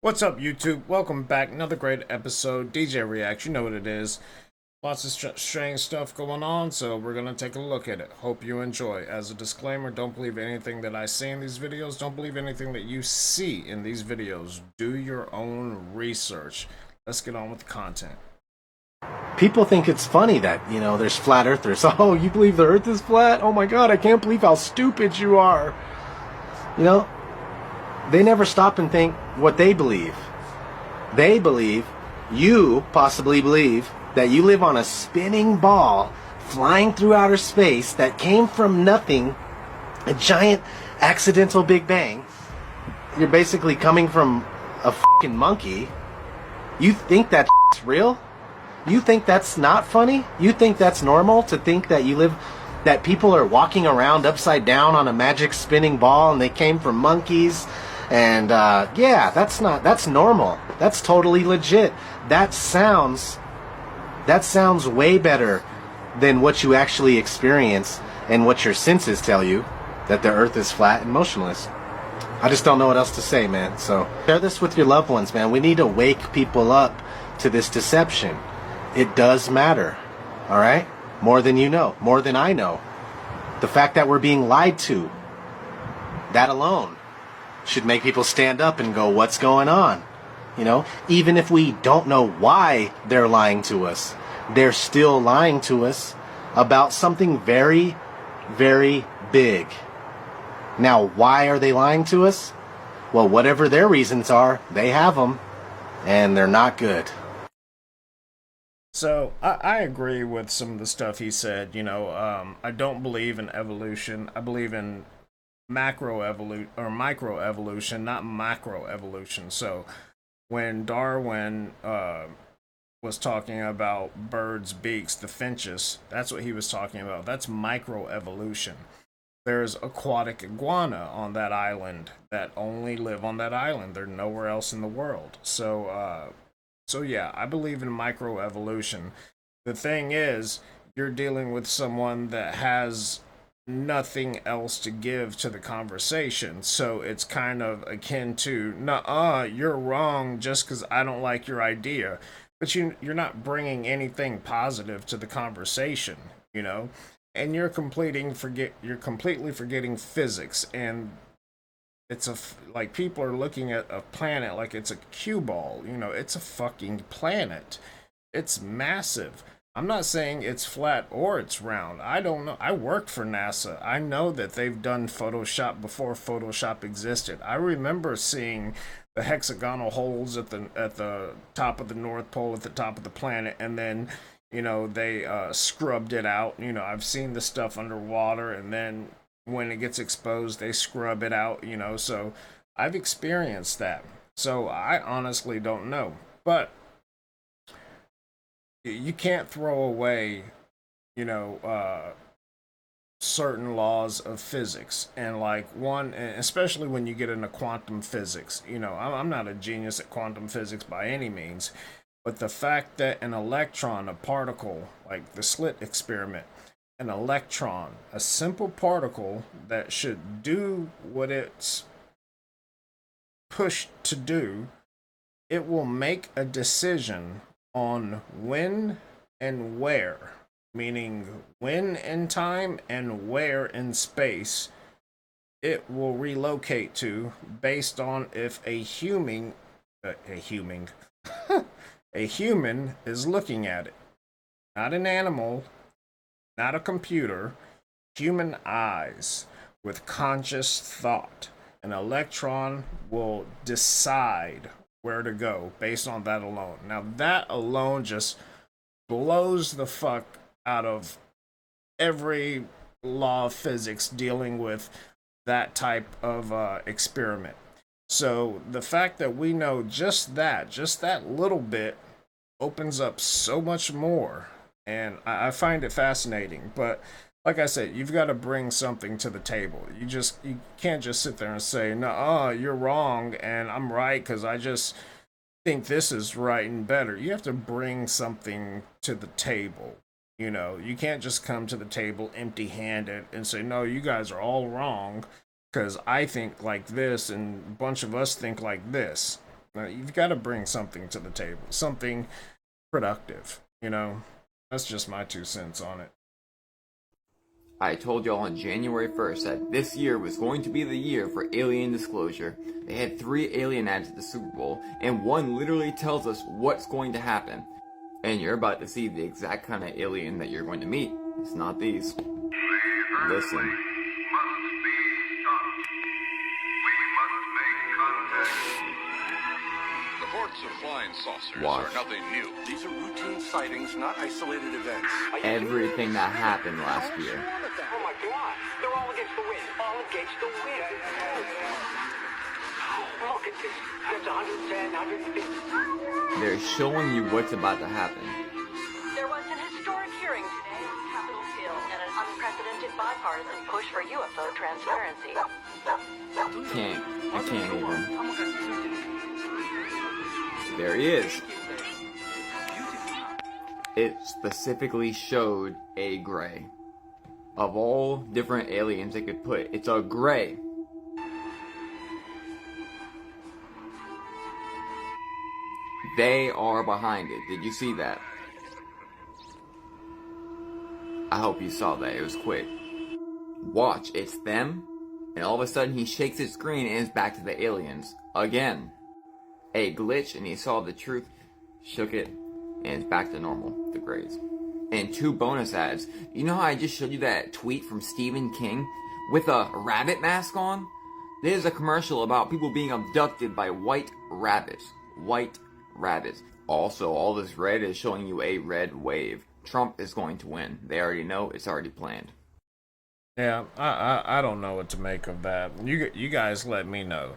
What's up, YouTube? Welcome back. Another great episode. DJ Reacts. You know what it is. Lots of strange stuff going on, so we're going to take a look at it. Hope you enjoy. As a disclaimer, don't believe anything that I say in these videos. Don't believe anything that you see in these videos. Do your own research. Let's get on with the content. People think it's funny that, there's flat earthers. Oh, you believe the earth is flat? Oh my god, I can't believe how stupid you are. They never stop and think what they believe. They believe, you possibly believe, that you live on a spinning ball flying through outer space that came from nothing, a giant accidental Big Bang. You're basically coming from a fucking monkey. You think that's real? You think that's not funny? You think that's normal to think that that people are walking around upside down on a magic spinning ball and they came from monkeys? And yeah, that's normal. That's totally legit. That sounds way better than what you actually experience and what your senses tell you, that the earth is flat and motionless. I just don't know what else to say, man. So share this with your loved ones, man. We need to wake people up to this deception. It does matter, all right? More than you know, more than I know. The fact that we're being lied to, that alone should make people stand up and go, what's going on? Even if we don't know why they're lying to us, they're still lying to us about something very, very big. Now, why are they lying to us? Well, whatever their reasons are, they have them, and they're not good. So, I agree with some of the stuff he said. I don't believe in evolution. I believe in macroevolution or microevolution, not macroevolution. So when Darwin was talking about birds' beaks, the finches, that's what he was talking about. That's microevolution. There's aquatic iguana on that island that only live on that island. They're nowhere else in the world. So yeah, I believe in microevolution. The thing is, you're dealing with someone that has nothing else to give to the conversation, so it's kind of akin to, nuh-uh, you're wrong just because I don't like your idea, but you're not bringing anything positive to the conversation, and you're completely forgetting physics, and it's like people are looking at a planet like it's a cue ball. It's a fucking planet. It's massive. I'm not saying it's flat or it's round. I don't know. I worked for NASA. I know that they've done Photoshop before Photoshop existed. I remember seeing the hexagonal holes at the top of the North Pole, at the top of the planet, and then they scrubbed it out. I've seen the stuff underwater, and then when it gets exposed, they scrub it out. So I've experienced that. So I honestly don't know, but you can't throw away, certain laws of physics. And like especially when you get into quantum physics, I'm not a genius at quantum physics by any means, but the fact that an electron, a particle, like the slit experiment, an electron, a simple particle that should do what it's pushed to do, it will make a decision on when and where, meaning when in time and where in space it will relocate to, based on if a human a human is looking at it. Not an animal, not a computer, human eyes with conscious thought. An electron will decide where to go based on that alone. Now, that alone just blows the fuck out of every law of physics dealing with that type of experiment. So the fact that we know just that little bit, opens up so much more, and I find it fascinating. But like I said, you've got to bring something to the table. You can't just sit there and say, no, you're wrong and I'm right because I just think this is right and better. You have to bring something to the table. You can't just come to the table empty-handed and say, no, you guys are all wrong because I think like this and a bunch of us think like this. You've got to bring something to the table, something productive. That's just my 2 cents on it. I told y'all on January 1st that this year was going to be the year for alien disclosure. They had 3 alien ads at the Super Bowl, and one literally tells us what's going to happen. And you're about to see the exact kind of alien that you're going to meet. It's not these. Listen. Reports of flying saucers Watch. are nothing new. These are routine sightings, not isolated events. Everything that happened last year. Oh my God! They're all against the wind. All against the wind. Look at this. That's 110, 150. They're showing you what's about to happen. There was an historic hearing today on Capitol Hill and an unprecedented bipartisan push for UFO transparency. I can't even. There he is. It specifically showed a gray. Of all different aliens they could put, it's a gray. They are behind it. Did you see that? I hope you saw that. It was quick. Watch, it's them, and all of a sudden he shakes his screen and it's back to the aliens. Again. A glitch, and he saw the truth, shook it, and it's back to normal, the grays. And 2 bonus ads. You know how I just showed you that tweet from Stephen King with a rabbit mask on? There's a commercial about people being abducted by white rabbits. White rabbits. Also, all this red is showing you a red wave. Trump is going to win. They already know, it's already planned. Yeah, I don't know what to make of that. You guys let me know.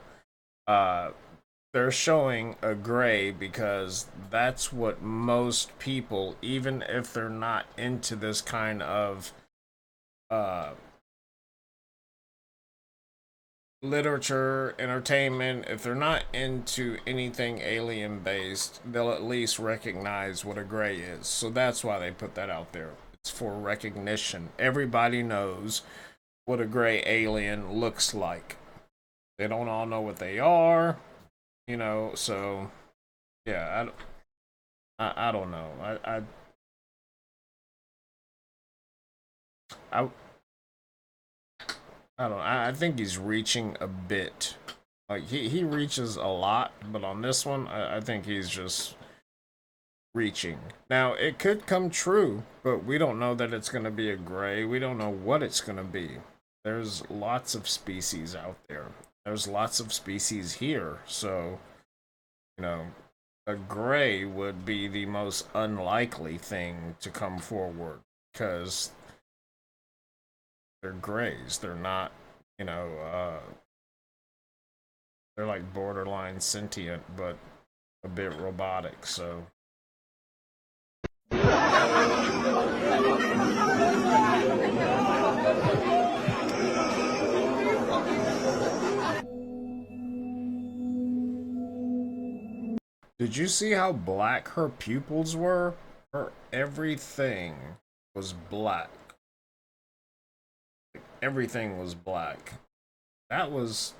They're showing a gray because that's what most people, even if they're not into this kind of literature, entertainment, if they're not into anything alien based, they'll at least recognize what a gray is. So that's why they put that out there. It's for recognition. Everybody knows what a gray alien looks like. They don't all know what they are. So yeah, I don't know. I think he's reaching a bit. Like he reaches a lot, but on this one, I think he's just reaching. Now it could come true, but we don't know that it's gonna be a gray. We don't know what it's gonna be. There's lots of species out there. There's lots of species here, so, a gray would be the most unlikely thing to come forward, because they're grays. They're not, they're like borderline sentient, but a bit robotic, so. Did you see how black her pupils were? Everything was black. Everything was black. That was...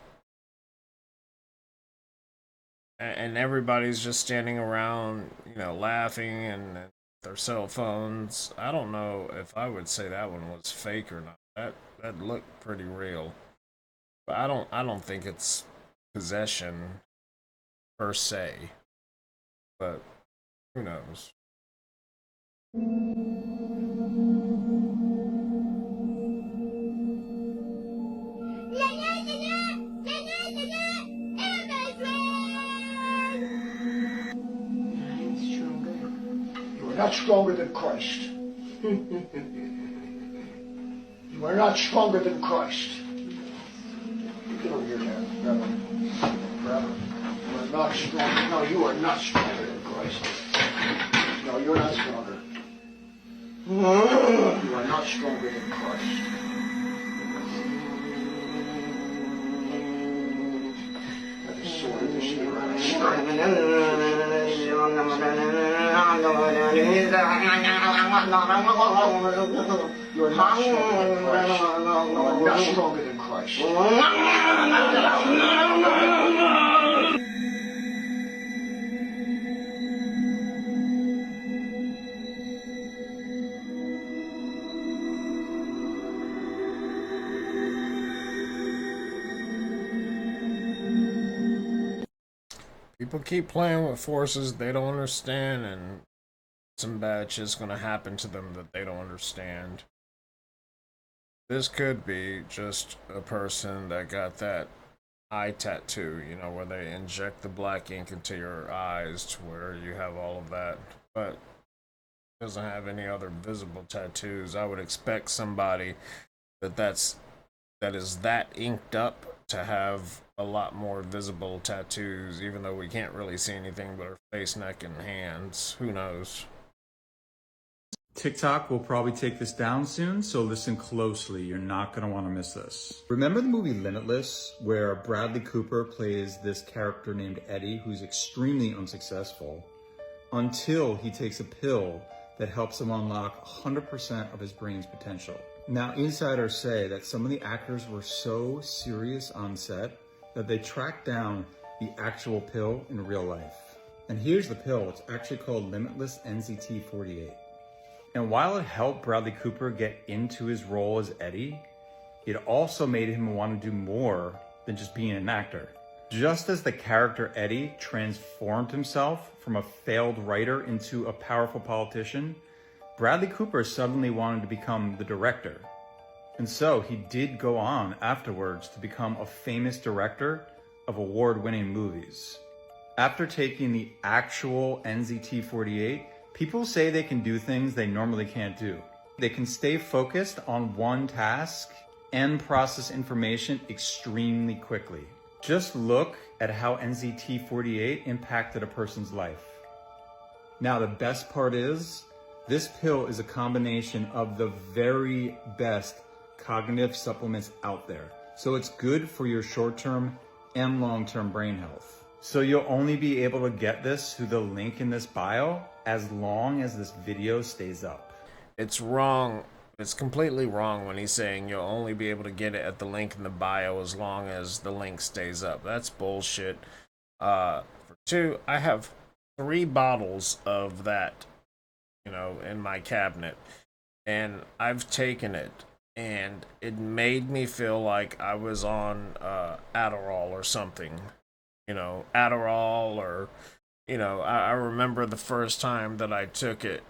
And everybody's just standing around, laughing and their cell phones. I don't know if I would say that one was fake or not. That looked pretty real. But I don't think it's possession per se. But who knows? You are not stronger than Christ. You are not stronger than Christ. Get over here now. Grab him. Grab him. You are not stronger. No, you are not stronger than Christ. No, you're not stronger. You are not stronger than Christ. That is sword of the shield and strength. You are not stronger than Christ. You are not stronger than Christ. People keep playing with forces they don't understand, and some bad shit's gonna happen to them that they don't understand. This could be just a person that got that eye tattoo, you know, where they inject the black ink into your eyes to where you have all of that, but doesn't have any other visible tattoos. I would expect somebody that is that inked up to have a lot more visible tattoos, even though we can't really see anything but her face, neck, and hands. Who knows? TikTok will probably take this down soon, so listen closely. You're not going to want to miss this. Remember the movie Limitless, where Bradley Cooper plays this character named Eddie, who's extremely unsuccessful, until he takes a pill that helps him unlock 100% of his brain's potential. Now, insiders say that some of the actors were so serious on set that they tracked down the actual pill in real life. And here's the pill. It's actually called Limitless NZT48. And while it helped Bradley Cooper get into his role as Eddie, it also made him want to do more than just being an actor. Just as the character Eddie transformed himself from a failed writer into a powerful politician, Bradley Cooper suddenly wanted to become the director. And so he did go on afterwards to become a famous director of award-winning movies. After taking the actual NZT48, people say they can do things they normally can't do. They can stay focused on one task and process information extremely quickly. Just look at how NZT48 impacted a person's life. Now, the best part is, this pill is a combination of the very best cognitive supplements out there. So it's good for your short-term and long-term brain health. So you'll only be able to get this through the link in this bio as long as this video stays up. It's wrong. It's completely wrong when he's saying you'll only be able to get it at the link in the bio as long as the link stays up. That's bullshit. For two, I have 3 bottles of that, you know, in my cabinet, and I've taken it, and it made me feel like I was on Adderall or something. You know, Adderall, or, you know, I remember the first time that I took it,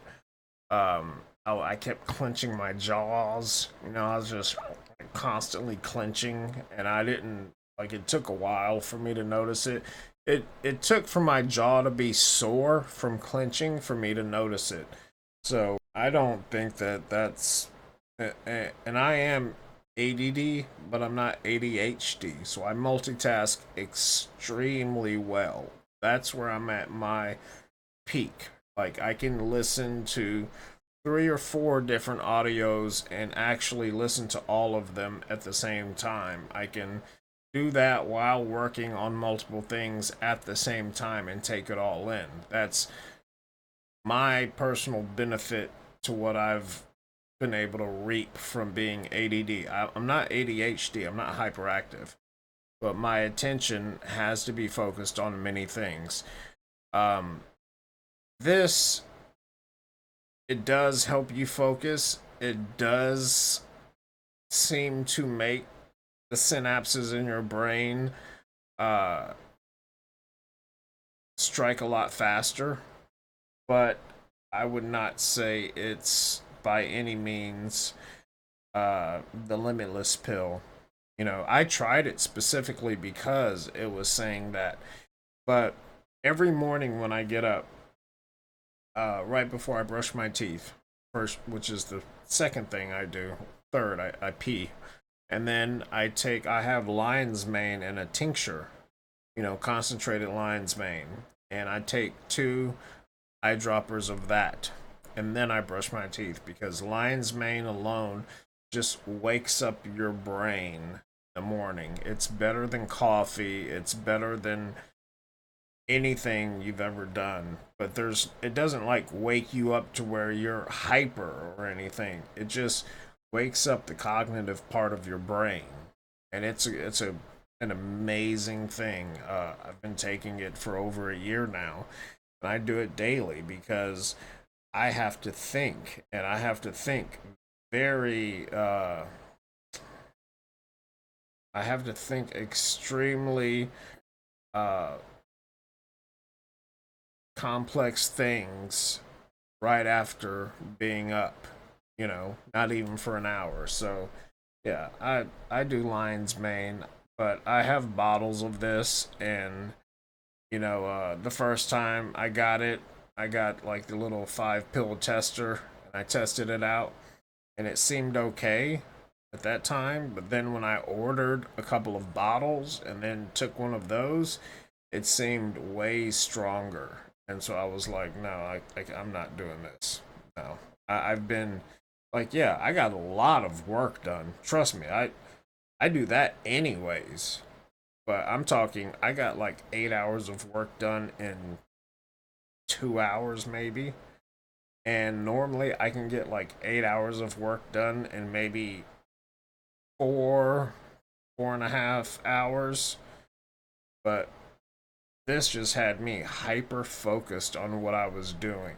I kept clenching my jaws. You know, I was just constantly clenching, and I didn't, like, it took a while for me to notice it. It took for my jaw to be sore from clenching for me to notice it. So I don't think that that's, and I am ADD, but I'm not ADHD, so I multitask extremely well. That's where I'm at my peak. Like, I can listen to 3 or 4 different audios and actually listen to all of them at the same time. I can do that while working on multiple things at the same time and take it all in. That's my personal benefit to what I've been able to reap from being ADD. I'm not ADHD, I'm not hyperactive, but my attention has to be focused on many things. This, it does help you focus. It does seem to make the synapses in your brain strike a lot faster, but I would not say it's by any means the limitless pill. You know, I tried it specifically because it was saying that, but every morning when I get up, right before I brush my teeth, first, which is the second thing I do, third, I pee, and then I have lion's mane and a tincture, you know, concentrated lion's mane, and I take 2 eyedroppers of that, and then I brush my teeth, because lion's mane alone just wakes up your brain in the morning. It's better than coffee. It's better than anything you've ever done. But it doesn't like wake you up to where you're hyper or anything. It just wakes up the cognitive part of your brain, and it's an amazing thing. I've been taking it for over a year now, and I do it daily because I have to think, and I have to think very, I have to think extremely complex things right after being up, not even for an hour. So yeah, I do lion's mane, but I have bottles of this, and the first time I got it, I got like the little 5 pill tester, and I tested it out, and it seemed okay at that time. But then when I ordered a couple of bottles and then took one of those, it seemed way stronger. And so I was like, no, I'm not doing this. No, I've been like, yeah, I got a lot of work done. Trust me, I do that anyways. But I'm talking, I got like 8 hours of work done in 2 hours maybe. And normally I can get like 8 hours of work done in maybe 4.5 hours. But this just had me hyper focused on what I was doing.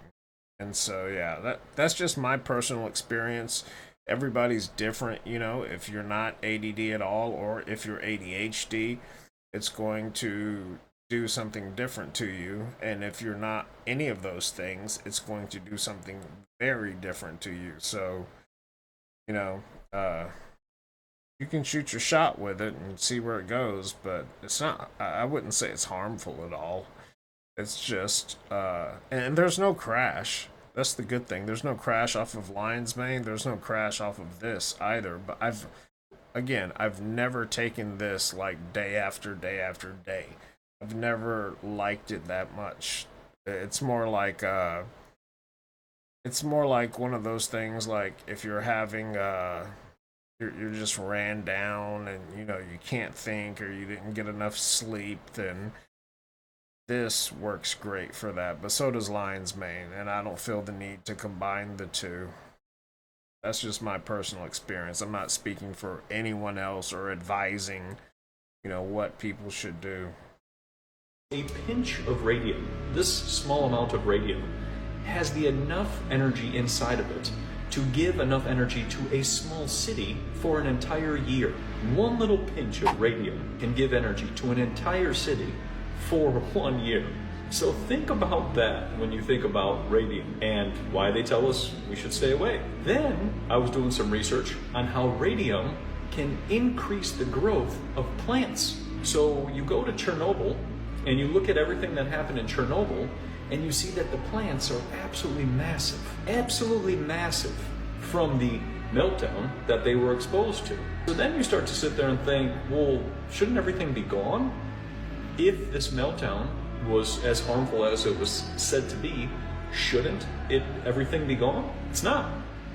And so yeah, that's just my personal experience. Everybody's different, if you're not ADD at all, or if you're ADHD, it's going to do something different to you. And if you're not any of those things, it's going to do something very different to you. So, you know, uh, you can shoot your shot with it and see where it goes, but it's not, I wouldn't say it's harmful at all. It's just, and there's no crash. That's the good thing. There's no crash off of Lion's Mane. There's no crash off of this either. But I've never taken this like day after day after day. I've never liked it that much. It's more like one of those things, like if you're having you're just ran down and you can't think, or you didn't get enough sleep, then this works great for that. But so does Lion's Mane, and I don't feel the need to combine the two. That's just my personal experience. I'm not speaking for anyone else or advising, what people should do. A pinch of radium, this small amount of radium, has the enough energy inside of it to give enough energy to a small city for an entire year. One little pinch of radium can give energy to an entire city for 1 year. So think about that when you think about radium and why they tell us we should stay away. Then I was doing some research on how radium can increase the growth of plants. So you go to Chernobyl and you look at everything that happened in Chernobyl, and you see that the plants are absolutely massive from the meltdown that they were exposed to. So then you start to sit there and think, well, shouldn't everything be gone? If this meltdown was as harmful as it was said to be, shouldn't everything be gone? It's not.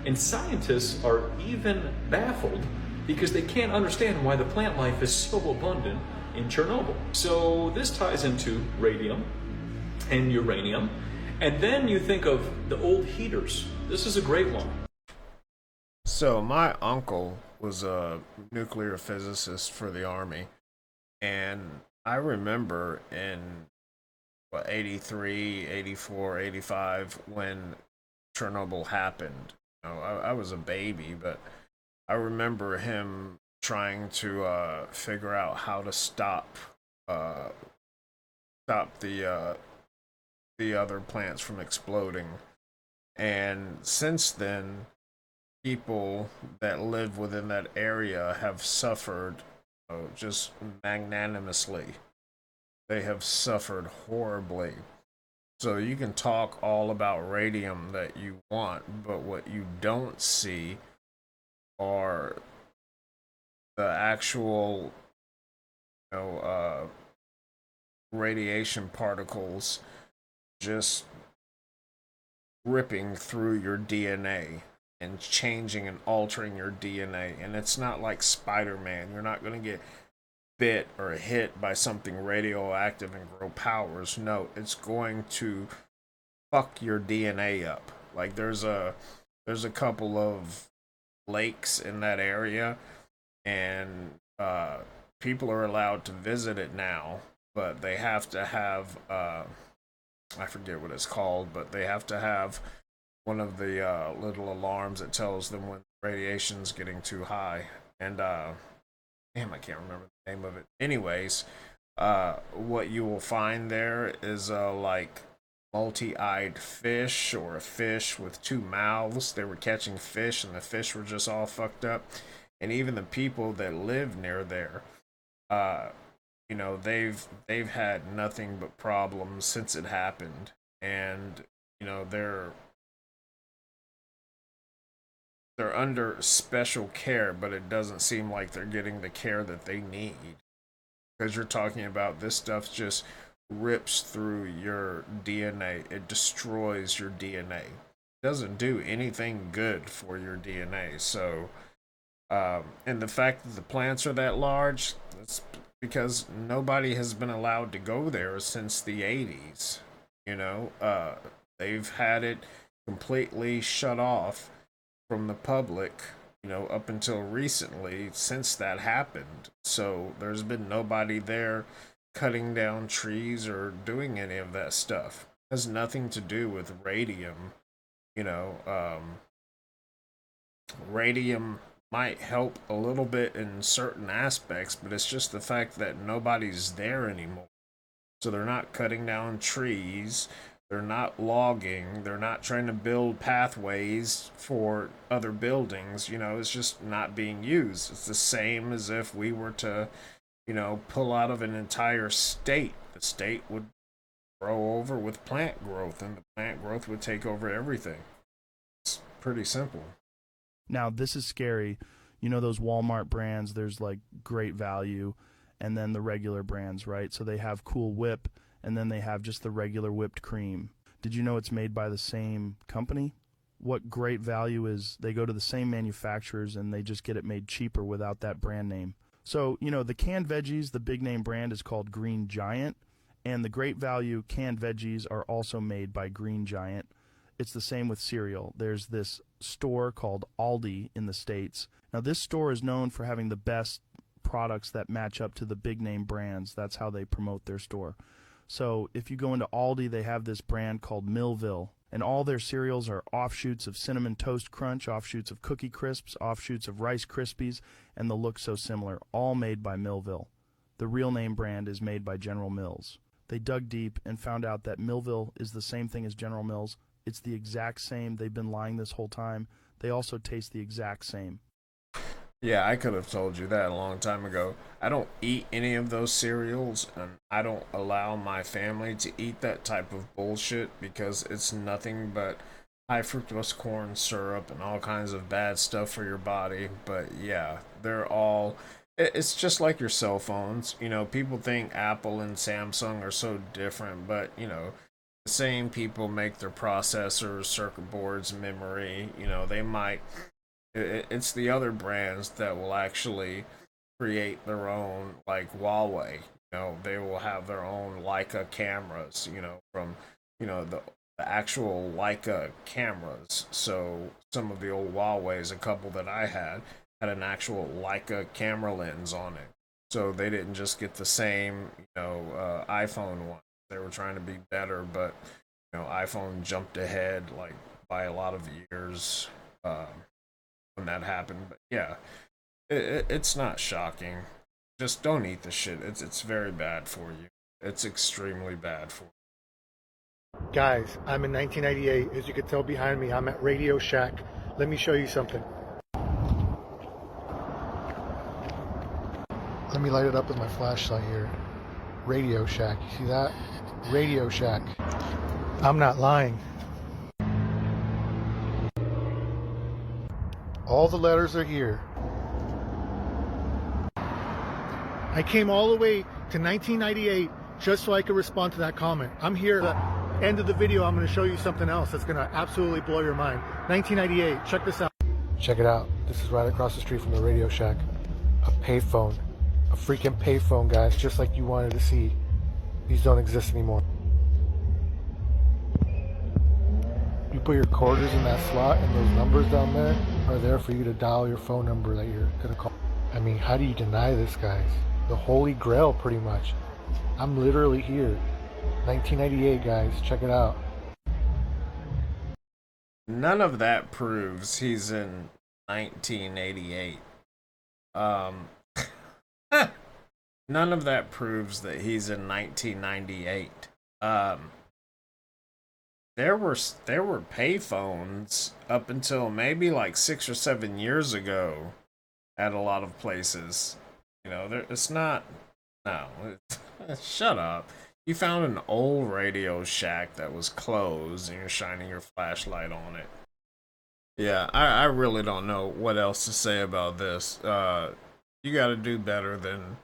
And scientists are even baffled because they can't understand why the plant life is so abundant in Chernobyl. So this ties into radium and uranium. And then you think of the old heaters. This is a great one. So my uncle was a nuclear physicist for the Army, and I remember in 83, 84, 85 when Chernobyl happened. I was a baby, but I remember him trying to figure out how to stop the other plants from exploding. And since then, people that live within that area have suffered just magnanimously. They have suffered horribly. So you can talk all about radium that you want, but what you don't see are the actual radiation particles just ripping through your DNA and changing and altering your DNA. And it's not like Spider-Man. You're not going to get bit or hit by something radioactive and grow powers. No, it's going to fuck your DNA up. Like there's a couple of lakes in that area, and people are allowed to visit it now, but they have to have I forget what it's called, but they have to have one of the little alarms that tells them when radiation's getting too high. And damn, I can't remember the name of it. Anyways, what you will find there is like multi-eyed fish or a fish with two mouths. They were catching fish and the fish were just all fucked up. And even the people that live near there, uh, you know, they've had nothing but problems since it happened. And, you know, they're under special care, but it doesn't seem like they're getting the care that they need. Because you're talking about this stuff just rips through your DNA. It destroys your DNA. It doesn't do anything good for your DNA. So, and the fact that the plants are that large, it's because nobody has been allowed to go there since the 80s. You know, they've had it completely shut off from the public, you know, up until recently since that happened. So there's been nobody there cutting down trees or doing any of that stuff. It has nothing to do with radium. You know, radium might help a little bit in certain aspects, but it's just the fact that nobody's there anymore. So they're not cutting down trees, they're not logging, they're not trying to build pathways for other buildings. You know, it's just not being used. It's the same as if we were to, you know, pull out of an entire state. The state would grow over with plant growth, and the plant growth would take over everything. It's pretty simple. Now, this is scary. You know those Walmart brands, there's like Great Value, and then the regular brands, right? So they have Cool Whip, and then they have just the regular whipped cream. Did you know it's made by the same company? What Great Value is, they go to the same manufacturers and they just get it made cheaper without that brand name. So, you know, the canned veggies, the big name brand is called Green Giant, and the Great Value canned veggies are also made by Green Giant. It's the same with cereal. There's this store called Aldi in the States. Now, this store is known for having the best products that match up to the big name brands. That's how they promote their store. So if you go into Aldi, they have this brand called Millville, and all their cereals are offshoots of Cinnamon Toast Crunch, offshoots of Cookie Crisps, offshoots of Rice Krispies, and the look so similar, all made by Millville. The real name brand is made by General Mills. They dug deep and found out that Millville is the same thing as General Mills. It's the exact same. They've been lying this whole time. They also taste the exact same. Yeah, I could have told you that a long time ago. I don't eat any of those cereals, and I don't allow my family to eat that type of bullshit because it's nothing but high fructose corn syrup and all kinds of bad stuff for your body. But yeah, they're all. It's just like your cell phones. You know, people think Apple and Samsung are so different, but you know, the same people make their processors, circuit boards, memory. You know, they might. It's the other brands that will actually create their own, like Huawei. You know, they will have their own Leica cameras. You know, from the actual Leica cameras. So some of the old Huawei's, a couple that I had an actual Leica camera lens on it. So they didn't just get the same, iPhone one. They were trying to be better, but iPhone jumped ahead like by a lot of years. When that happened. But yeah, it's not shocking. Just don't eat the shit. It's very bad for you. It's extremely bad for you. Guys, I'm in 1998. As you can tell behind me, I'm at Radio Shack. Let me show you something. Let me light it up with my flashlight here. Radio Shack. You see that? Radio Shack. I'm not lying. All the letters are here. I came all the way to 1998 just so I could respond to that comment. I'm here at the end of the video. I'm going to show you something else that's going to absolutely blow your mind. 1998. Check this out. Check it out. This is right across the street from the Radio Shack. A payphone. A freaking payphone, guys, just like you wanted to see. These don't exist anymore. You put your quarters in that slot, and those numbers down there are there for you to dial your phone number that you're gonna call. I mean, how do you deny this, guys? The holy grail, pretty much. I'm literally here. 1998, guys. Check it out. None of that proves he's in 1988. None of that proves that he's in 1998. there were payphones up until maybe like 6 or 7 years ago at a lot of places. It's not. No, shut up. You found an old Radio Shack that was closed, and you're shining your flashlight on it. Yeah, I really don't know what else to say about this. You got to do better than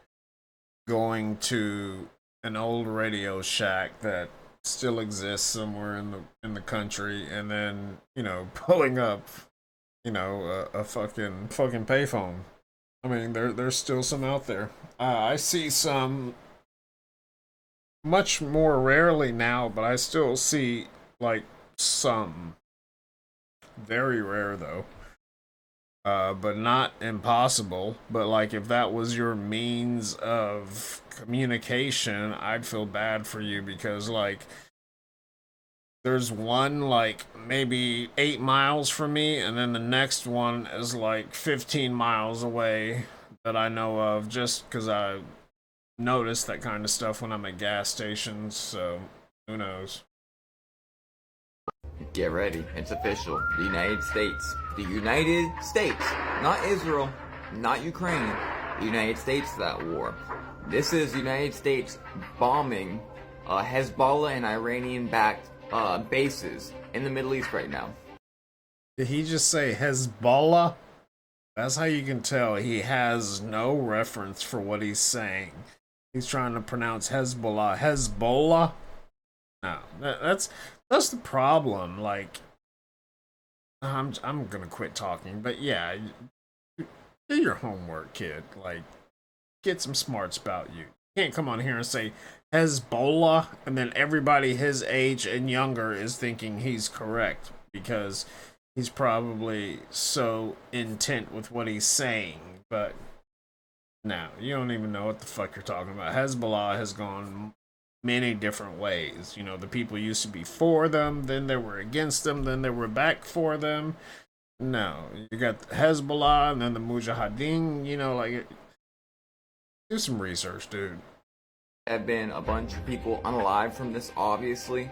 going to an old Radio Shack that still exists somewhere in the country, and then pulling up a fucking payphone. I mean, there's still some out there. I see some much more rarely now, but I still see like some. Very rare though. But not impossible. But like, if that was your means of communication, I'd feel bad for you because like there's one like maybe 8 miles from me, and then the next one is like 15 miles away that I know of, just because I notice that kind of stuff when I'm at gas stations. So who knows? Get ready, it's official. The United States. The United States. Not Israel, not Ukraine. The United States to that war. This is the United States bombing Hezbollah and Iranian-backed bases in the Middle East right now. Did he just say Hezbollah? That's how you can tell he has no reference for what he's saying. He's trying to pronounce Hezbollah. Hezbollah? No, that's the problem. Like, I'm gonna quit talking, but yeah, do your homework, kid. Like, get some smarts about you. You can't come on here and say Hezbollah, and then everybody his age and younger is thinking he's correct because he's probably so intent with what he's saying. But no, you don't even know what the fuck you're talking about. Hezbollah has gone many different ways. The people used to be for them, then they were against them, then they were back for them. No, you got Hezbollah and then the Mujahideen. Like, do some research, dude. Have been a bunch of people unalive from this, obviously.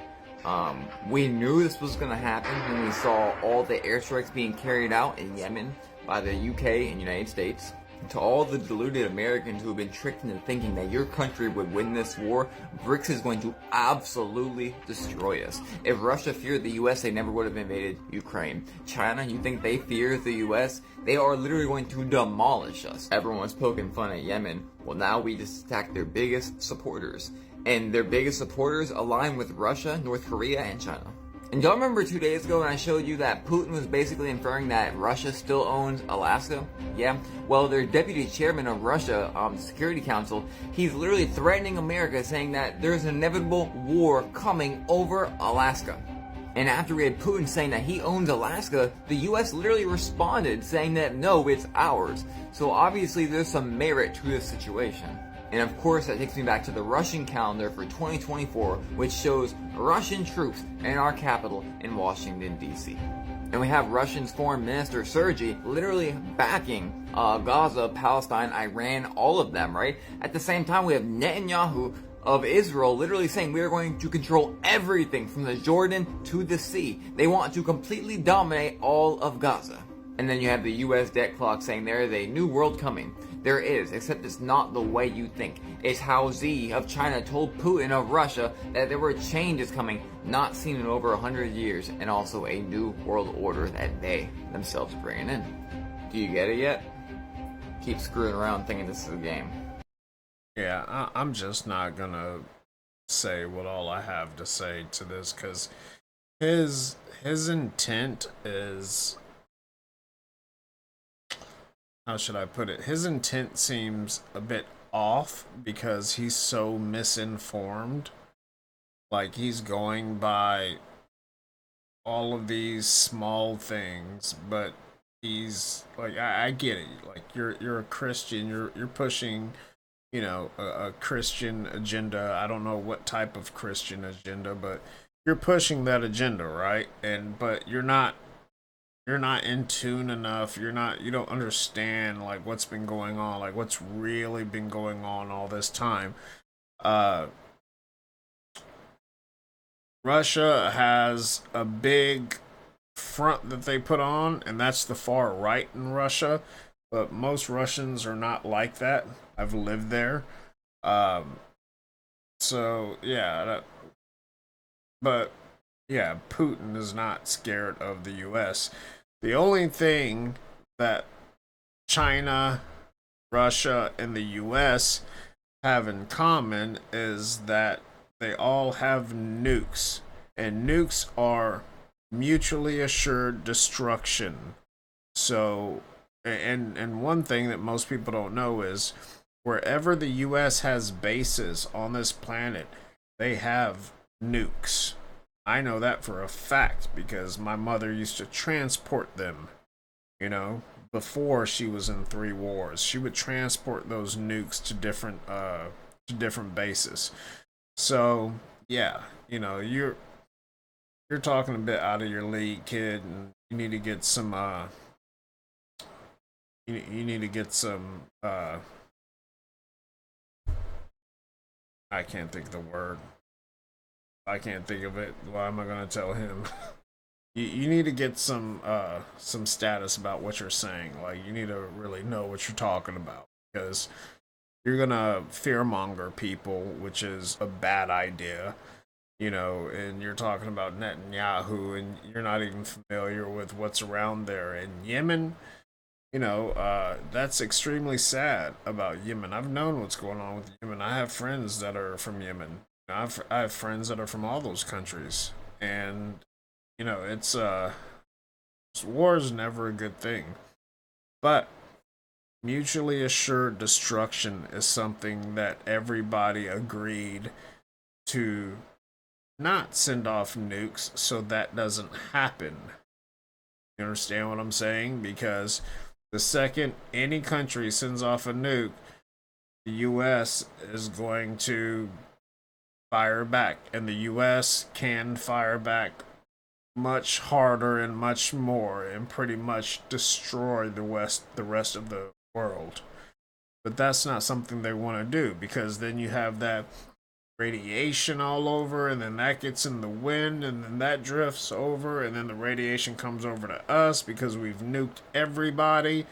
We knew this was going to happen when we saw all the airstrikes being carried out in Yemen by the UK and United States. To all the deluded Americans who have been tricked into thinking that your country would win this war, BRICS is going to absolutely destroy us. If Russia feared the US, they never would have invaded Ukraine. China, you think they fear the US? They are literally going to demolish us. Everyone's poking fun at Yemen. Well, now we just attacked their biggest supporters. And their biggest supporters align with Russia, North Korea, and China. And y'all remember 2 days ago when I showed you that Putin was basically inferring that Russia still owns Alaska? Yeah? Well, their deputy chairman of Russia, Security Council, he's literally threatening America, saying that there's an inevitable war coming over Alaska. And after we had Putin saying that he owns Alaska, the US literally responded saying that no, it's ours. So obviously there's some merit to this situation. And of course, that takes me back to the Russian calendar for 2024, which shows Russian troops in our capital in Washington, D.C. And we have Russia's foreign minister, Sergei, literally backing Gaza, Palestine, Iran, all of them, right? At the same time, we have Netanyahu of Israel literally saying we are going to control everything from the Jordan to the sea. They want to completely dominate all of Gaza. And then you have the U.S. debt clock saying there is a new world coming. There is, except it's not the way you think. It's how Xi of China told Putin of Russia that there were changes coming not seen in over 100 years, and also a new world order that they themselves are bringing in. Do you get it yet? Keep screwing around thinking this is a game. Yeah, I'm just not gonna say what all I have to say to this, because his intent is... how should I put it? His intent seems a bit off because he's so misinformed. Like, he's going by all of these small things, but he's like, I get it. Like, you're a Christian. You're pushing, a Christian agenda. I don't know what type of Christian agenda, but you're pushing that agenda, right? But you're not in tune enough. You don't understand like what's been going on, like what's really been going on all this time. Russia has a big front that they put on, and that's the far right in Russia. But most Russians are not like that. I've lived there. Um, so, yeah. But, yeah, Putin is not scared of the US. The only thing that China, Russia, and the US have in common is that they all have nukes, and nukes are mutually assured destruction. So, and one thing that most people don't know is wherever the US has bases on this planet, they have nukes. I know that for a fact because my mother used to transport them, you know, before she was in 3 wars. She would transport those nukes to different bases. So, yeah, you know, you're talking a bit out of your league, kid, and you need to get some you need to get some I can't think of the word. I can't think of it. Why am I gonna tell him? You need to get some status about what you're saying. Like you need to really know what you're talking about because you're gonna fearmonger people, which is a bad idea. You know, and you're talking about Netanyahu, and you're not even familiar with what's around there in Yemen. You know, that's extremely sad about Yemen. I've known what's going on with Yemen. I have friends that are from Yemen. I have friends that are from all those countries, and you know, war is never a good thing. But mutually assured destruction is something that everybody agreed to not send off nukes so that doesn't happen. You understand what I'm saying? Because the second any country sends off a nuke, the US is going to fire back. And the US can fire back much harder and much more and pretty much destroy the rest of the world. But that's not something they want to do because then you have that radiation all over, and then that gets in the wind, and then that drifts over, and then the radiation comes over to us because we've nuked everybody,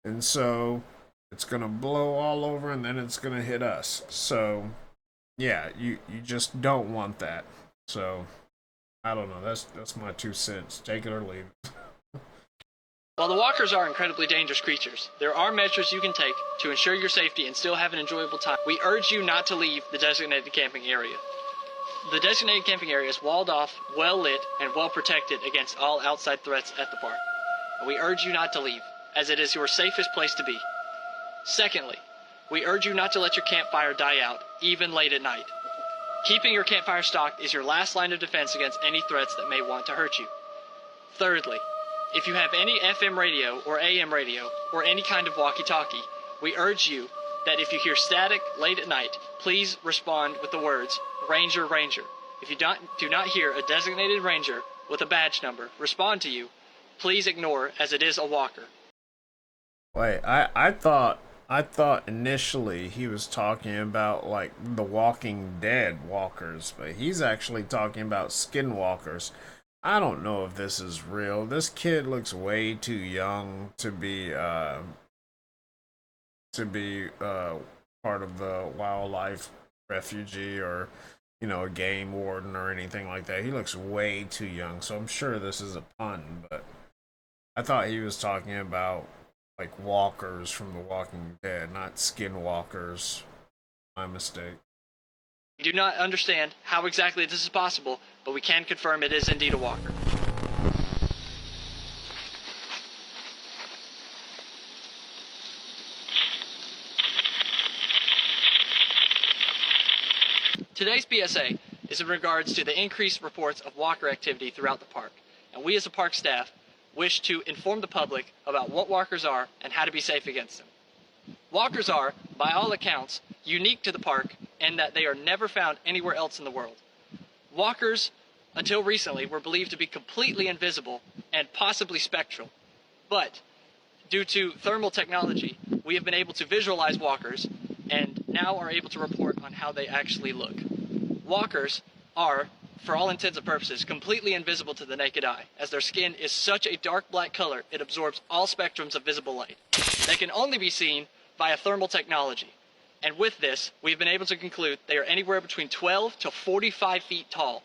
and so it's gonna blow all over, and then it's gonna hit us. So, yeah, you just don't want that. So, I don't know. That's my 2 cents. Take it or leave it. While the walkers are incredibly dangerous creatures, there are measures you can take to ensure your safety and still have an enjoyable time. We urge you not to leave the designated camping area. The designated camping area is walled off, well lit, and well protected against all outside threats at the park. And we urge you not to leave, as it is your safest place to be. Secondly, we urge you not to let your campfire die out, even late at night. Keeping your campfire stocked is your last line of defense against any threats that may want to hurt you. Thirdly, if you have any FM radio or AM radio or any kind of walkie-talkie, we urge you that if you hear static late at night, please respond with the words, Ranger, Ranger. If you do not hear a designated ranger with a badge number respond to you, please ignore as it is a walker. Wait, I thought initially he was talking about like the Walking Dead walkers, but he's actually talking about skinwalkers. I don't know if this is real. This kid looks way too young to be part of the wildlife refugee or you know a game warden or anything like that. He looks way too young, so I'm sure this is a pun. But I thought he was talking about like walkers from The Walking Dead, not skinwalkers. My mistake. We do not understand how exactly this is possible, but we can confirm it is indeed a walker. Today's PSA is in regards to the increased reports of walker activity throughout the park, and we as a park staff wish to inform the public about what walkers are and how to be safe against them. Walkers are, by all accounts, unique to the park in that they are never found anywhere else in the world. Walkers, until recently, were believed to be completely invisible and possibly spectral. But, due to thermal technology, we have been able to visualize walkers and now are able to report on how they actually look. Walkers are for all intents and purposes, completely invisible to the naked eye, as their skin is such a dark black color it absorbs all spectrums of visible light. They can only be seen via thermal technology, and with this, we've been able to conclude they are anywhere between 12 to 45 feet tall,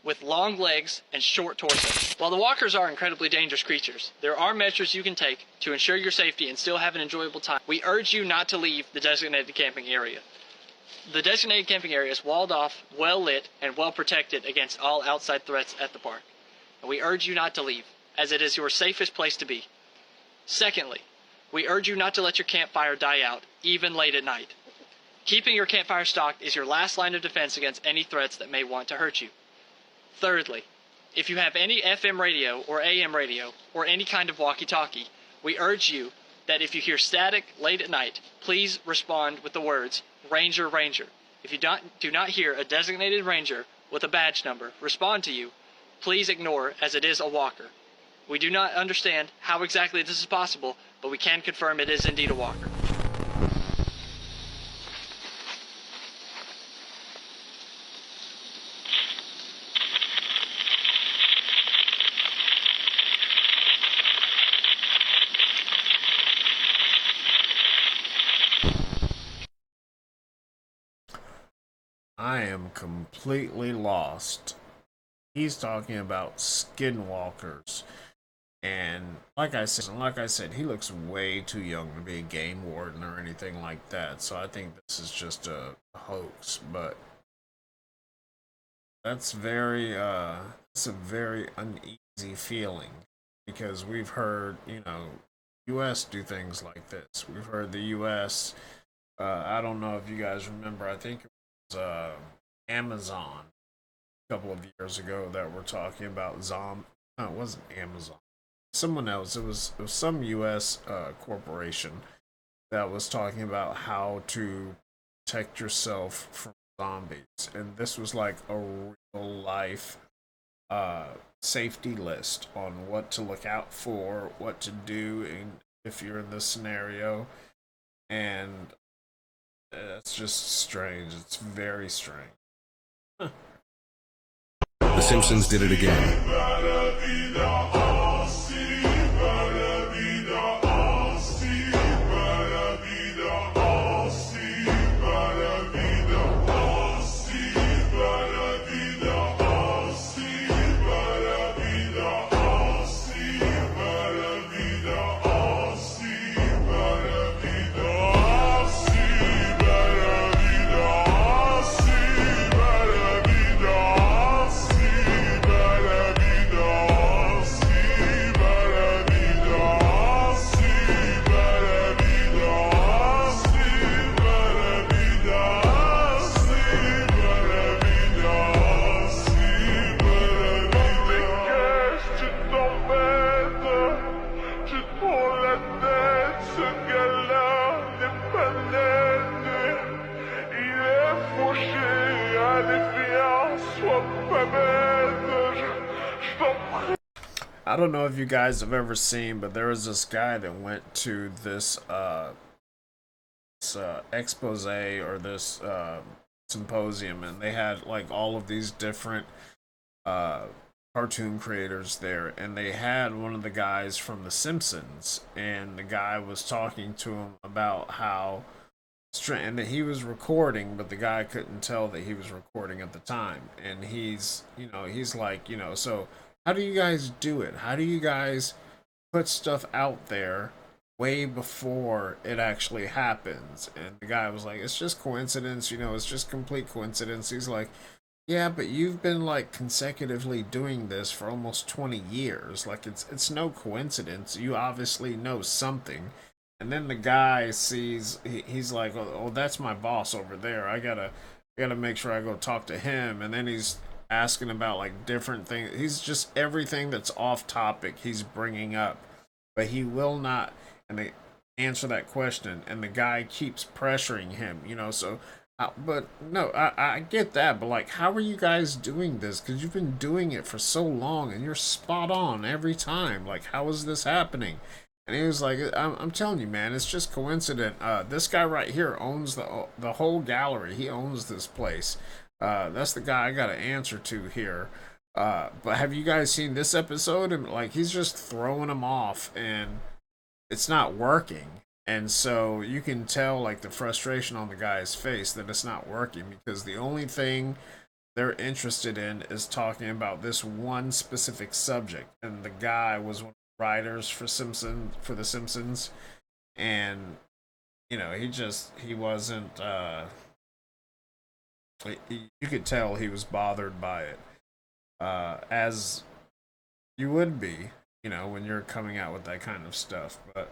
with long legs and short torsos. While the walkers are incredibly dangerous creatures, there are measures you can take to ensure your safety and still have an enjoyable time. We urge you not to leave the designated camping area. The designated camping area is walled off, well lit, and well protected against all outside threats at the park. And we urge you not to leave, as it is your safest place to be. Secondly, we urge you not to let your campfire die out, even late at night. Keeping your campfire stocked is your last line of defense against any threats that may want to hurt you. Thirdly, if you have any FM radio or AM radio or any kind of walkie-talkie, we urge you that if you hear static late at night, please respond with the words, "Ranger, Ranger." If you do not hear a designated ranger with a badge number respond to you, please ignore, as it is a walker. We do not understand how exactly this is possible, but we can confirm it is indeed a walker. I am completely lost. He's talking about skinwalkers. And like I said, he looks way too young to be a game warden or anything like that. So I think this is just a hoax. But that's it's a very uneasy feeling, because we've heard, US do things like this. We've heard the US, I don't know if you guys remember, I think it was Amazon a couple of years ago that were talking about no, it wasn't Amazon. Someone else. It was some U.S. Corporation that was talking about how to protect yourself from zombies, and this was like a real life safety list on what to look out for, what to do, if you're in this scenario, and it's just strange. It's very strange. The Simpsons did it again. I don't know if you guys have ever seen, but there was this guy that went to this expose or this symposium, and they had like all of these different cartoon creators there, and they had one of the guys from The Simpsons, and the guy was talking to him about how and that he was recording, but the guy couldn't tell that he was recording at the time, and he's like, so how do you guys do it? How do you guys put stuff out there way before it actually happens? And the guy was like, it's just coincidence, it's just complete coincidence. He's like, yeah, but you've been like consecutively doing this for almost 20 years. Like it's no coincidence. You obviously know something. And then the guy sees, he's like, oh, that's my boss over there. I gotta make sure I go talk to him. And then he's asking about like different things. He's just everything that's off topic he's bringing up, but he will not answer that question, and the guy keeps pressuring him, so but no, I get that, but like, how are you guys doing this? Because you've been doing it for so long and you're spot on every time. Like, how is this happening? And he was like, I'm telling you, man, it's just coincident. This guy right here owns the whole gallery. He owns this place. That's the guy I got to answer to here. But have you guys seen this episode? And like, he's just throwing them off, and it's not working. And so you can tell like the frustration on the guy's face that it's not working, because the only thing they're interested in is talking about this one specific subject. And the guy was one of the writers for the Simpsons, and you know, he wasn't. You could tell he was bothered by it, as you would be, you know, when you're coming out with that kind of stuff. But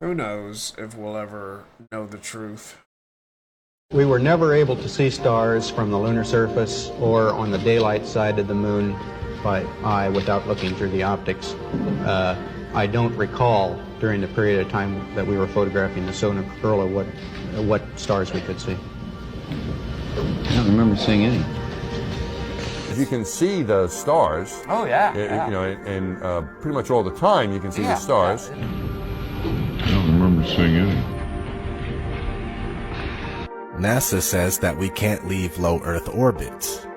who knows if we'll ever know the truth. We were never able to see stars from the lunar surface or on the daylight side of the moon by eye without looking through the optics. I don't recall during the period of time that we were photographing the solar corona what stars we could see. I don't remember seeing any. You can see the stars. Oh yeah. You know, and pretty much all the time you can see the stars. Yeah. I don't remember seeing any. NASA says that we can't leave low Earth orbit.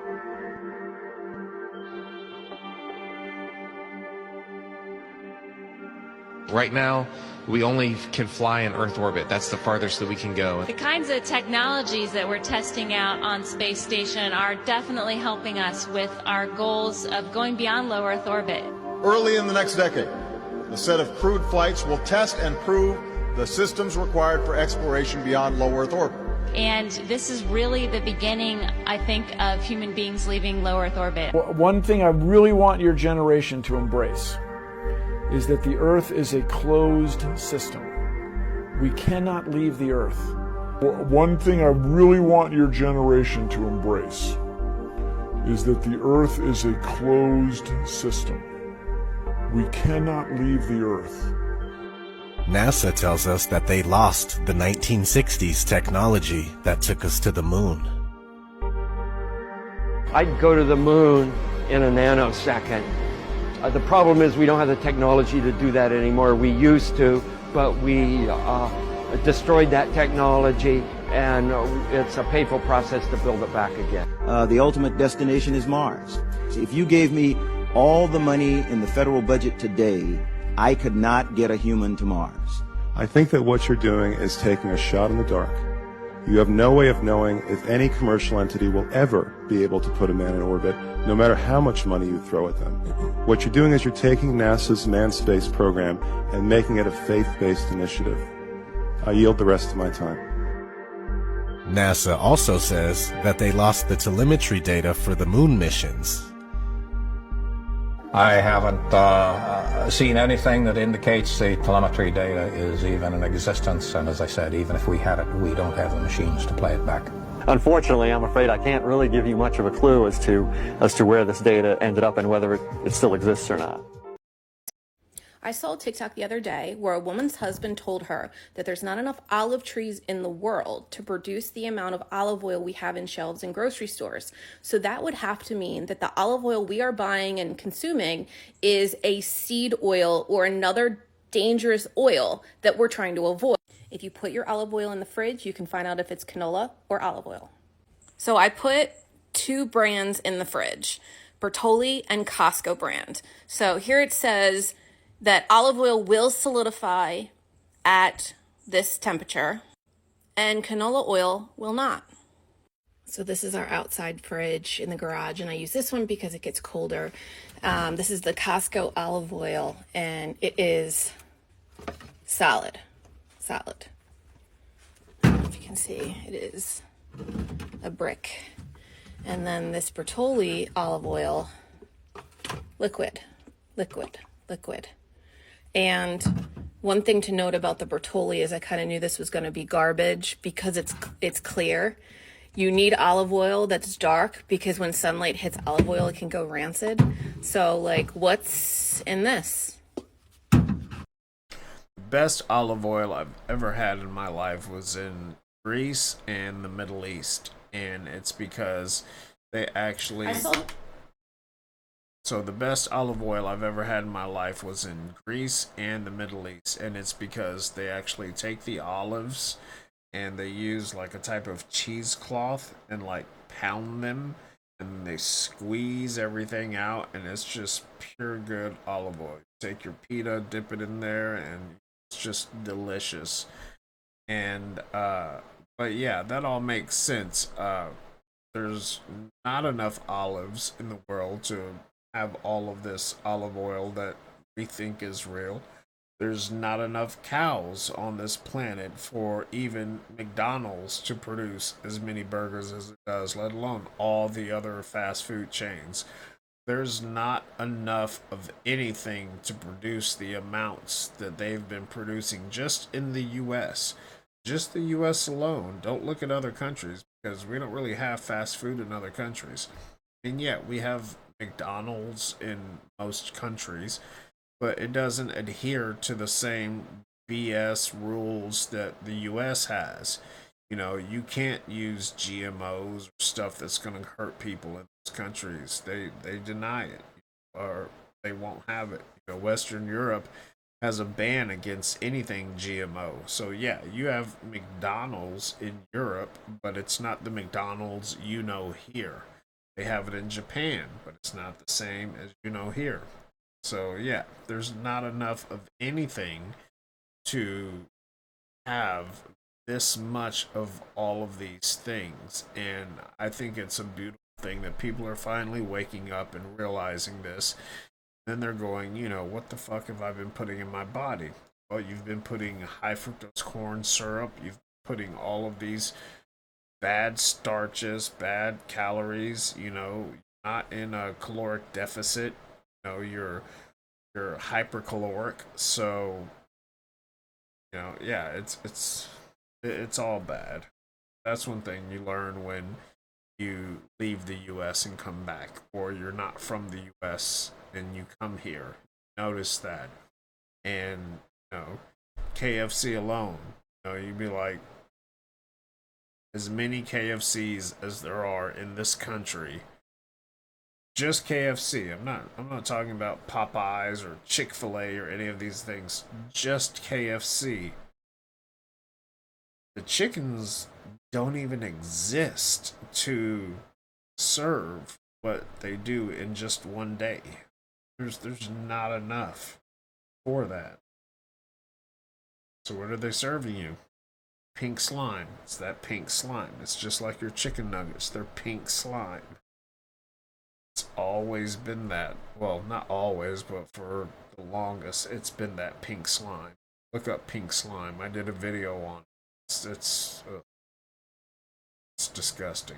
Right now, we only can fly in Earth orbit. That's the farthest that we can go. The kinds of technologies that we're testing out on Space Station are definitely helping us with our goals of going beyond low Earth orbit. Early in the next decade, a set of crewed flights will test and prove the systems required for exploration beyond low Earth orbit. And this is really the beginning, I think, of human beings leaving low Earth orbit. One thing I really want your generation to embrace is that the Earth is a closed system. We cannot leave the Earth. One thing I really want your generation to embrace is that the Earth is a closed system. We cannot leave the Earth. NASA tells us that they lost the 1960s technology that took us to the moon. I'd go to the moon in a nanosecond. The problem is we don't have the technology to do that anymore. We used to, but we destroyed that technology, and it's a painful process to build it back again. The ultimate destination is Mars. If you gave me all the money in the federal budget today, I could not get a human to Mars. I think that what you're doing is taking a shot in the dark. You have no way of knowing if any commercial entity will ever be able to put a man in orbit, no matter how much money you throw at them. What you're doing is you're taking NASA's manned space program and making it a faith-based initiative. I yield the rest of my time. NASA also says that they lost the telemetry data for the moon missions. I haven't seen anything that indicates the telemetry data is even in existence, and as I said, even if we had it, we don't have the machines to play it back. Unfortunately, I'm afraid I can't really give you much of a clue as to where this data ended up and whether it still exists or not. I saw a TikTok the other day where a woman's husband told her that there's not enough olive trees in the world to produce the amount of olive oil we have in shelves in grocery stores. So that would have to mean that the olive oil we are buying and consuming is a seed oil or another dangerous oil that we're trying to avoid. If you put your olive oil in the fridge, you can find out if it's canola or olive oil. So I put two brands in the fridge, Bertolli and Costco brand. So here it says that olive oil will solidify at this temperature and canola oil will not. So this is our outside fridge in the garage, and I use this one because it gets colder. This is the Costco olive oil, and it is solid. I don't know if you can see, it is a brick. And then this Bertolli olive oil, liquid. And one thing to note about the Bertolli is I kind of knew this was going to be garbage because it's clear. You need olive oil that's dark because when sunlight hits olive oil, it can go rancid. So, like, what's in this? The best olive oil I've ever had in my life was in Greece and the Middle East. And it's because they actually... So the best olive oil I've ever had in my life was in Greece and the Middle East, and it's because they actually take the olives and they use like a type of cheesecloth and like pound them, and they squeeze everything out, and it's just pure good olive oil. Take your pita, dip it in there, and it's just delicious. And but yeah, that all makes sense. There's not enough olives in the world to have all of this olive oil that we think is real. There's not enough cows on this planet for even McDonald's to produce as many burgers as it does, let alone all the other fast food chains. There's not enough of anything to produce the amounts that they've been producing just in the US. Just the US alone. Don't look at other countries because we don't really have fast food in other countries. And yet we have McDonald's in most countries, but it doesn't adhere to the same BS rules that the US has. You know, you can't use GMOs or stuff that's going to hurt people in those countries. They deny it, or they won't have it. You know, Western Europe has a ban against anything GMO. So yeah, you have McDonald's in Europe, but it's not the McDonald's you know here. They have it in Japan, but it's not the same as you know here. So yeah, there's not enough of anything to have this much of all of these things. And I think it's a beautiful thing that people are finally waking up and realizing this. Then they're going, you know, what the fuck have I been putting in my body? Well, you've been putting high fructose corn syrup, you've been putting all of these bad starches, bad calories, you know, not in a caloric deficit. You know, you're hypercaloric, so you know, yeah, it's all bad. That's one thing you learn when you leave the US and come back, or you're not from the US and you come here. Notice that. And you know, KFC alone, you know, you'd be like, as many KFCs as there are in this country, just KFC. I'm not talking about Popeyes or Chick-fil-A or any of these things. Just KFC. The chickens don't even exist to serve what they do in just one day. There's not enough for that. So what are they serving you? Pink slime. It's that pink slime. It's just like your chicken nuggets. They're pink slime. It's always been that. Well, not always, but for the longest, it's been that pink slime. Look up pink slime. I did a video on it. It's disgusting.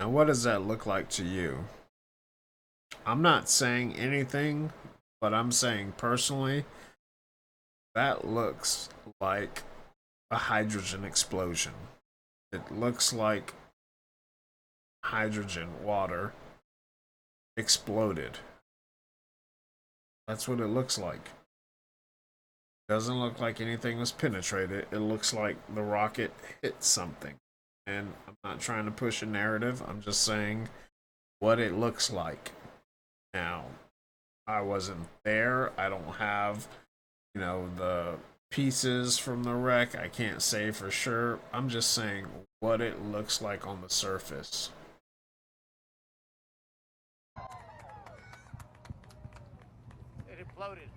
Now, what does that look like to you? I'm not saying anything, but I'm saying personally, that looks like a hydrogen explosion. It looks like hydrogen water exploded. That's what it looks like. It doesn't look like anything was penetrated. It looks like the rocket hit something. And I'm not trying to push a narrative. I'm just saying what it looks like. Now, I wasn't there. I don't have, you know, the pieces from the wreck. I can't say for sure. I'm just saying what it looks like on the surface. It imploded.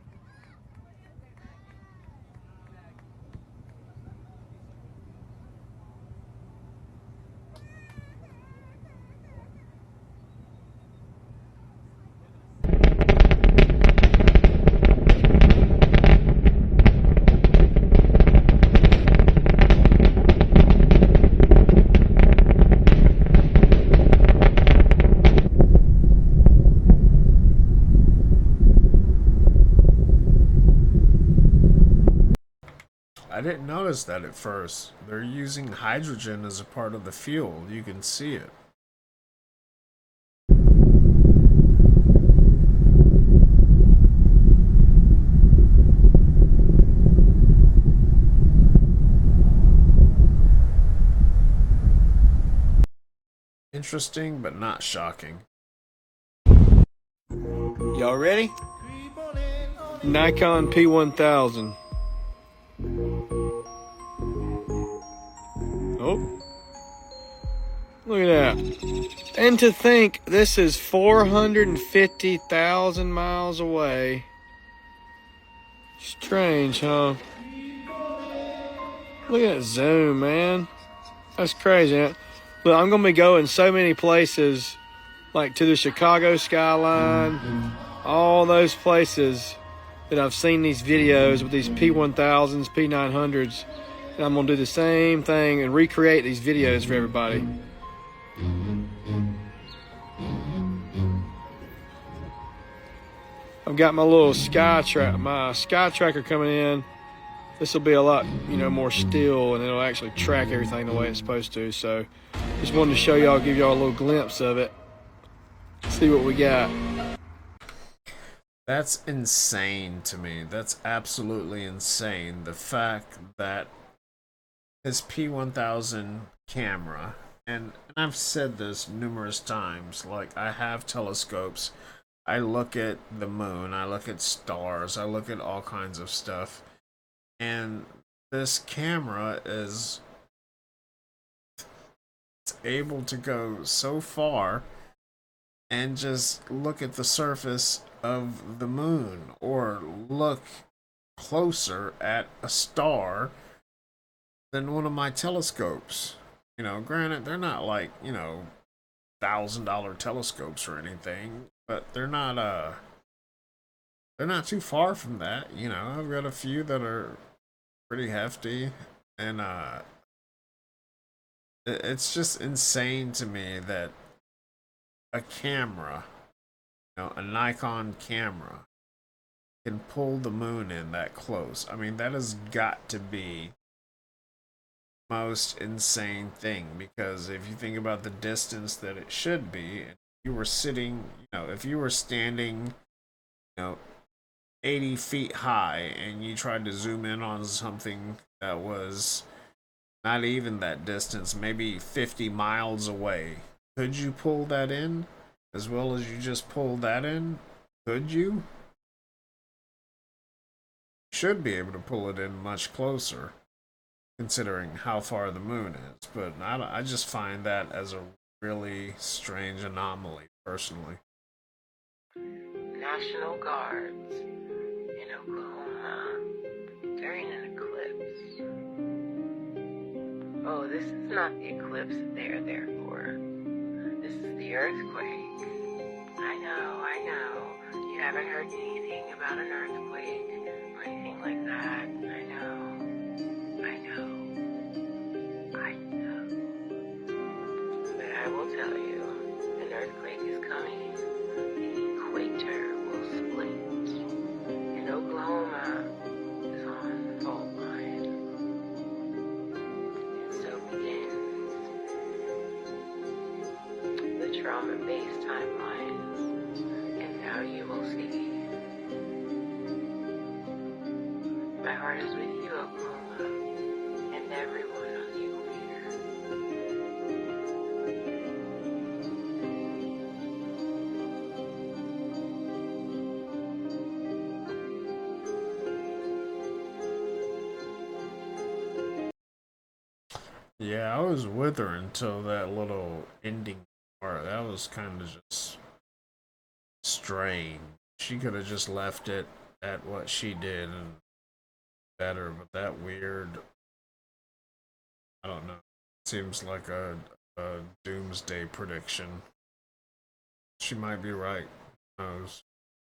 I didn't notice that at first. They're using hydrogen as a part of the fuel. You can see it. interesting, but not shocking. Y'all ready? Nikon P1000. Oh. Look at that. And to think this is 450,000 miles away. Strange, huh? Look at that zoom, man. That's crazy. Look, I'm going to be going so many places, like to the Chicago skyline, all those places that I've seen these videos with these P1000s, P900s, and I'm going to do the same thing and recreate these videos for everybody. I've got my little sky tracker coming in. This will be a lot, more still, and it'll actually track everything the way it's supposed to. So, just wanted to show y'all, give y'all a little glimpse of it. See what we got. That's insane to me. That's absolutely insane. The fact that this P1000 camera, and I've said this numerous times, like I have telescopes. I look at the moon, I look at stars, I look at all kinds of stuff. And this camera is able to go so far and just look at the surface of the moon or look closer at a star than one of my telescopes. Granted, they're not like, $1,000 telescopes or anything, but they're not too far from that. I've got a few that are pretty hefty, and it's just insane to me that a camera, a Nikon camera, can pull the moon in that close. I mean, that has got to be the most insane thing, because if you think about the distance that it should be, and you were sitting, if you were standing, 80 feet high and you tried to zoom in on something that was not even that distance, maybe 50 miles away, could you pull that in as well as you just pulled that in? Could you? Should be able to pull it in much closer, considering how far the moon is. But I just find that as a really strange anomaly, personally. National Guards in Oklahoma during an eclipse. Oh, this is not the eclipse that they are there for. This is the earthquake. I know. You haven't heard anything about an earthquake or anything like that. I know. But I will tell you, an earthquake is coming. The equator will split. And Oklahoma is on the fault line. And so begins the trauma-based timelines. And now you will see. My heart is with you, Oklahoma, and everyone on the equator. Yeah, I was with her until that little ending part. That was kind of just strange. She could have just left it at what she did and better, but that weird, I don't know. Seems like a doomsday prediction. She might be right. Who knows?